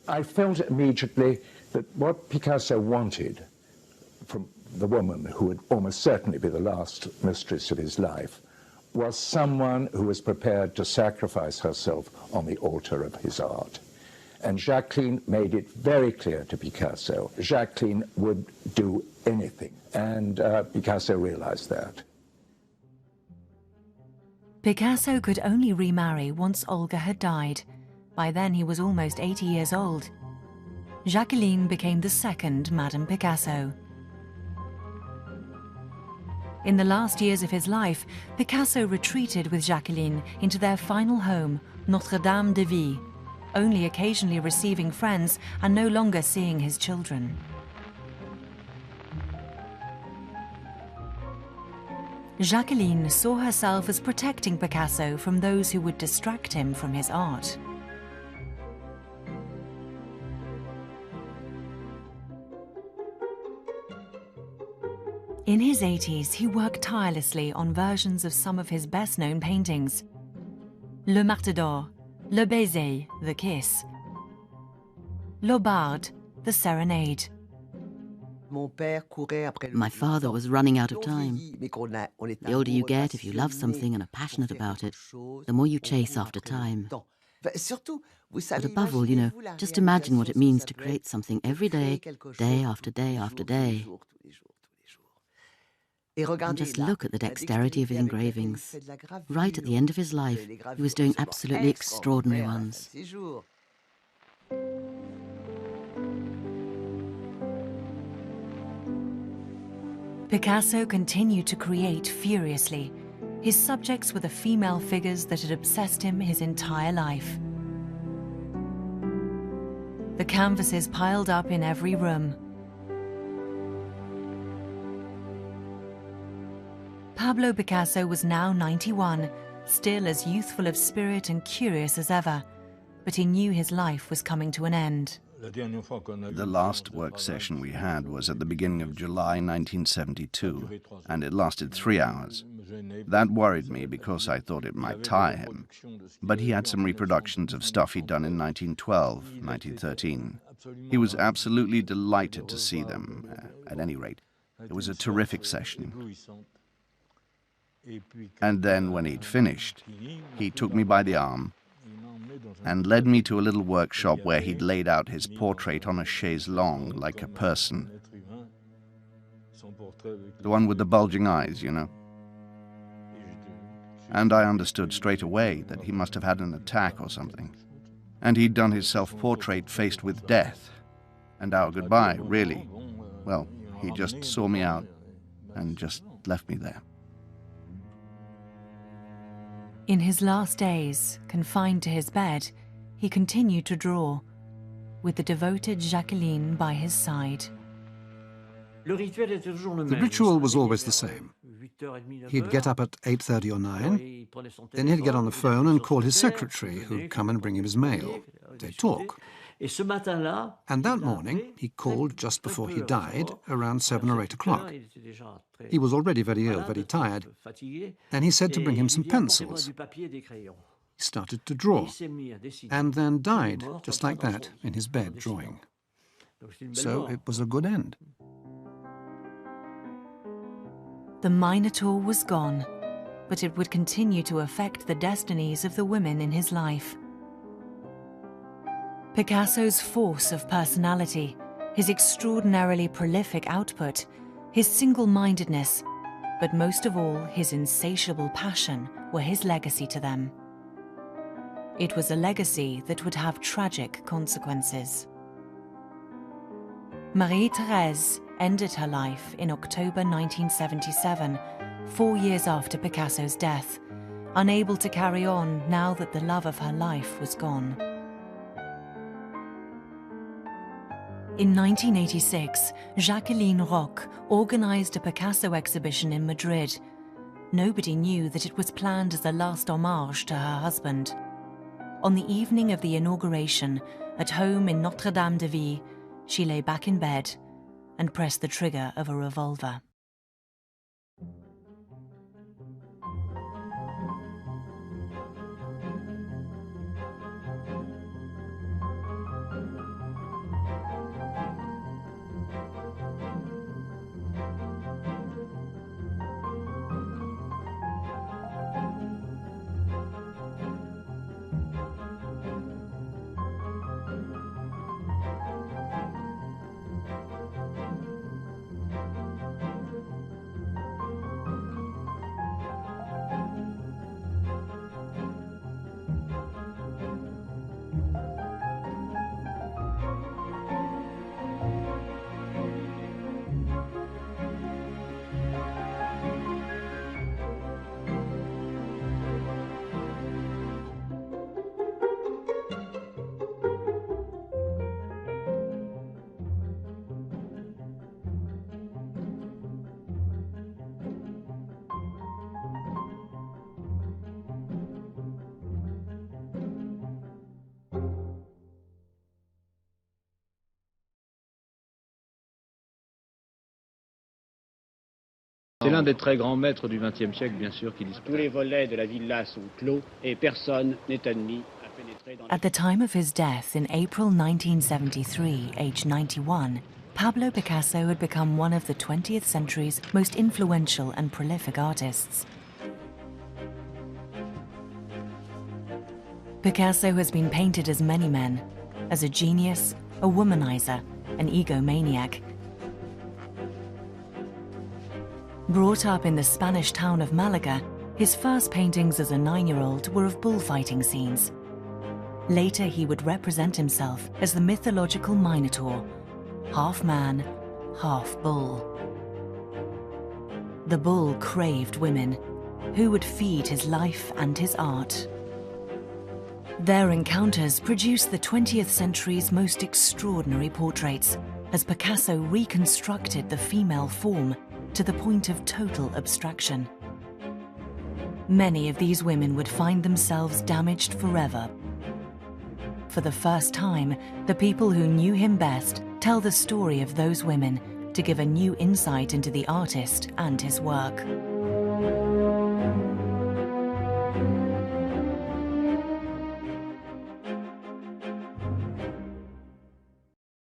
I felt immediately that what Picasso wanted from the woman who would almost certainly be the last mistress of his life was someone who was prepared to sacrifice herself on the altar of his art. And Jacqueline made it very clear to Picasso. Jacqueline would do anything, and Picasso realized that. Picasso could only remarry once Olga had died. By then he was almost 80 years old. Jacqueline became the second Madame Picasso. In the last years of his life, Picasso retreated with Jacqueline into their final home, Notre-Dame de Vie, only occasionally receiving friends and no longer seeing his children. Jacqueline saw herself as protecting Picasso from those who would distract him from his art. In his 80s, he worked tirelessly on versions of some of his best-known paintings. Le Matador, Le Baiser, The Kiss, L'Aubade, The Serenade. My father was running out of time. The older you get, if you love something and are passionate about it, the more you chase after time. But above all, you know, just imagine what it means to create something every day, day after day after day. And just look at the dexterity of his engravings. Right at the end of his life, he was doing absolutely extraordinary ones. Picasso continued to create furiously. His subjects were the female figures that had obsessed him his entire life. The canvases piled up in every room. Pablo Picasso was now 91, still as youthful of spirit and curious as ever, but he knew his life was coming to an end. The last work session we had was at the beginning of July 1972, and it lasted 3 hours. That worried me because I thought it might tire him. But he had some reproductions of stuff he'd done in 1912, 1913. He was absolutely delighted to see them, at any rate. It was a terrific session. And then, when he'd finished, he took me by the arm and led me to a little workshop where he'd laid out his portrait on a chaise longue like a person. The one with the bulging eyes, you know. And I understood straight away that he must have had an attack or something. And he'd done his self-portrait faced with death. And our goodbye, really. Well, he just saw me out and just left me there. In his last days, confined to his bed, he continued to draw, with the devoted Jacqueline by his side. The ritual was always the same. He'd get up at 8:30 or 9, then he'd get on the phone and call his secretary, who'd come and bring him his mail. They'd talk. And that morning, he called just before he died, around 7 or 8 o'clock. He was already very ill, very tired. Then he said to bring him some pencils. He started to draw, and then died, just like that, in his bed, drawing. So it was a good end. The Minotaur was gone, but it would continue to affect the destinies of the women in his life. Picasso's force of personality, his extraordinarily prolific output, his single-mindedness, but most of all his insatiable passion were his legacy to them. It was a legacy that would have tragic consequences. Marie-Thérèse ended her life in October 1977, 4 years after Picasso's death, unable to carry on now that the love of her life was gone. In 1986, Jacqueline Roch organized a Picasso exhibition in Madrid. Nobody knew that it was planned as a last homage to her husband. On the evening of the inauguration, at home in Notre-Dame-de-Vie, she lay back in bed and pressed the trigger of a revolver. C'est l'un des très grands maîtres du XXe siècle, bien sûr, qui dispose. Tous les volets de la villa sont clos et personne n'est admis à pénétrer dans. At the time of his death in April 1973, aged 91, Pablo Picasso had become one of the 20th century's most influential and prolific artists. Picasso has been painted as many men, as a genius, a womanizer, an egomaniac. Brought up in the Spanish town of Malaga, his first paintings as a 9-year-old were of bullfighting scenes. Later, he would represent himself as the mythological Minotaur, half man, half bull. The bull craved women, who would feed his life and his art. Their encounters produced the 20th century's most extraordinary portraits, as Picasso reconstructed the female form to the point of total abstraction. Many of these women would find themselves damaged forever. For the first time, the people who knew him best tell the story of those women to give a new insight into the artist and his work.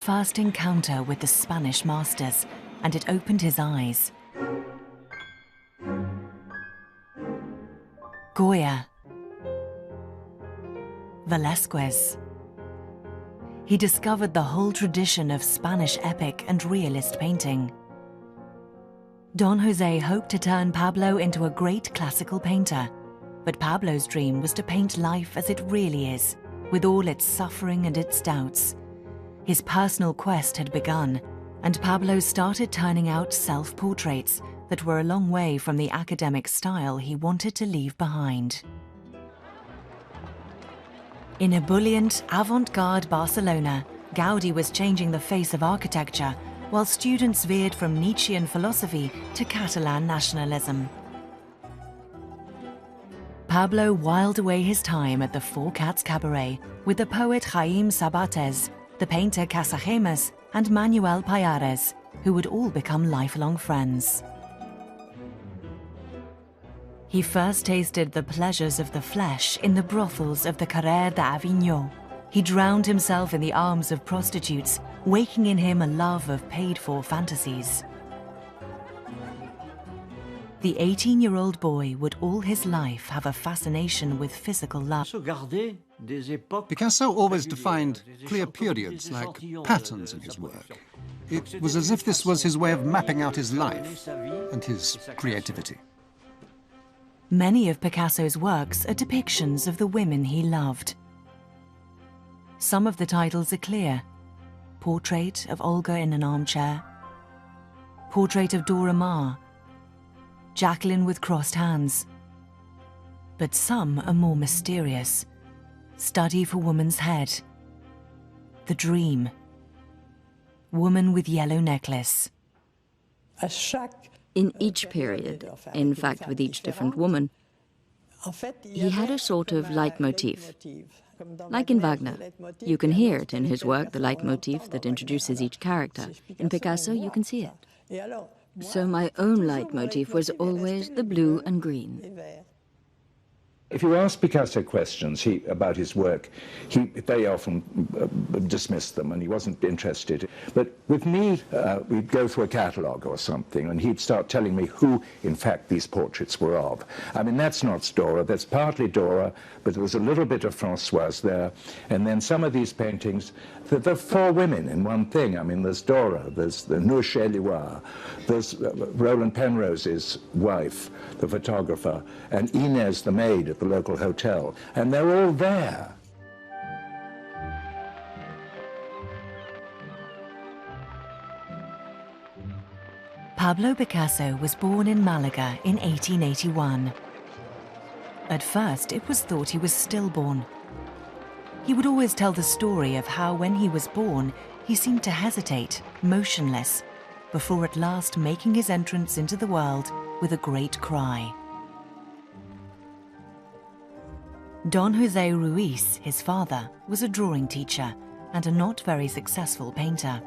First encounter with the Spanish masters, and it opened his eyes. Goya, Velázquez. He discovered the whole tradition of Spanish epic and realist painting. Don José hoped to turn Pablo into a great classical painter, but Pablo's dream was to paint life as it really is, with all its suffering and its doubts. His personal quest had begun, and Pablo started turning out self-portraits that were a long way from the academic style he wanted to leave behind. In ebullient, avant-garde Barcelona, Gaudí was changing the face of architecture, while students veered from Nietzschean philosophy to Catalan nationalism. Pablo whiled away his time at the Four Cats Cabaret with the poet Jaime Sabates, the painter Casagemas, and Manuel Payares, who would all become lifelong friends. He first tasted the pleasures of the flesh in the brothels of the Carrère d'Avignon. He drowned himself in the arms of prostitutes, waking in him a love of paid-for fantasies. The 18-year-old boy would all his life have a fascination with physical love. Picasso always defined clear periods like patterns in his work. It was as if this was his way of mapping out his life and his creativity. Many of Picasso's works are depictions of the women he loved. Some of the titles are clear. Portrait of Olga in an armchair, Portrait of Dora Maar, Jacqueline with crossed hands. But some are more mysterious. Study for Woman's Head, The Dream, Woman with Yellow Necklace. In each period, in fact with each different woman, he had a sort of leitmotif. Like in Wagner, you can hear it in his work, the leitmotif that introduces each character. In Picasso, you can see it. So my own leitmotif was always the blue and green. If you ask Picasso questions about his work, he very often dismissed them, and he wasn't interested. But with me, we'd go through a catalogue or something, and he'd start telling me who, in fact, these portraits were of. I mean, that's not Dora. That's partly Dora, but there was a little bit of Françoise there. And then some of these paintings, there are four women in one thing. I mean, there's Dora, there's the Nouche Eliwa, there's Roland Penrose's wife, the photographer, and Inez, the maid at the local hotel, and they're all there. Pablo Picasso was born in Malaga in 1881. At first, it was thought he was stillborn. He would always tell the story of how when he was born, he seemed to hesitate, motionless, before at last making his entrance into the world with a great cry. Don José Ruiz, his father, was a drawing teacher and a not very successful painter.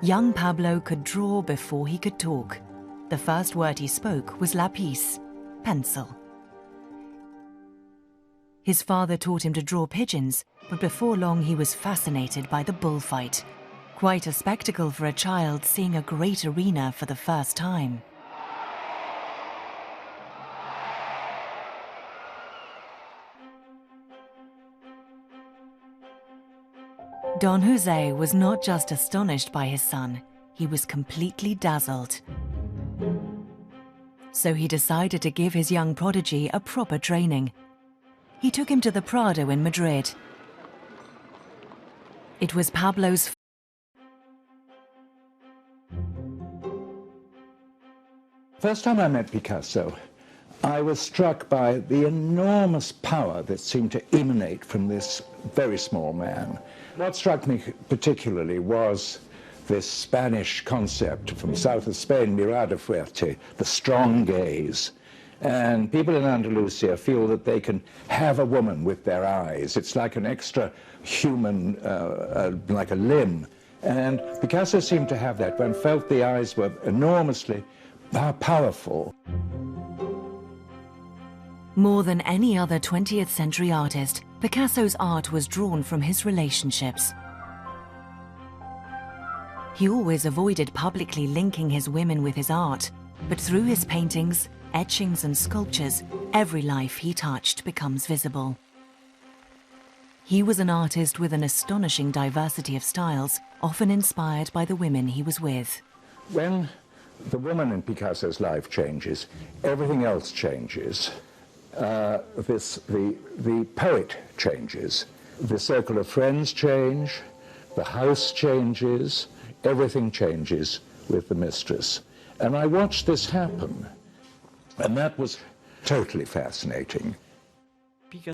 Young Pablo could draw before he could talk. The first word he spoke was lapis, pencil. His father taught him to draw pigeons, but before long he was fascinated by the bullfight. Quite a spectacle for a child seeing a great arena for the first time. Don José was not just astonished by his son, he was completely dazzled. So he decided to give his young prodigy a proper training. He took him to the Prado in Madrid. It was Pablo's first time I met Picasso, I was struck by the enormous power that seemed to emanate from this very small man. What struck me particularly was this Spanish concept from south of Spain, mirada fuerte, the strong gaze. And people in Andalusia feel that they can have a woman with their eyes. It's like an extra human, like a limb. And Picasso seemed to have that. One felt the eyes were enormously powerful. More than any other 20th century artist, Picasso's art was drawn from his relationships. He always avoided publicly linking his women with his art, but through his paintings, etchings and sculptures, every life he touched becomes visible. He was an artist with an astonishing diversity of styles, often inspired by the women he was with. When the woman in Picasso's life changes, everything else changes. The poet changes. The circle of friends change, the house changes, everything changes with the mistress. And I watched this happen, and that was totally fascinating.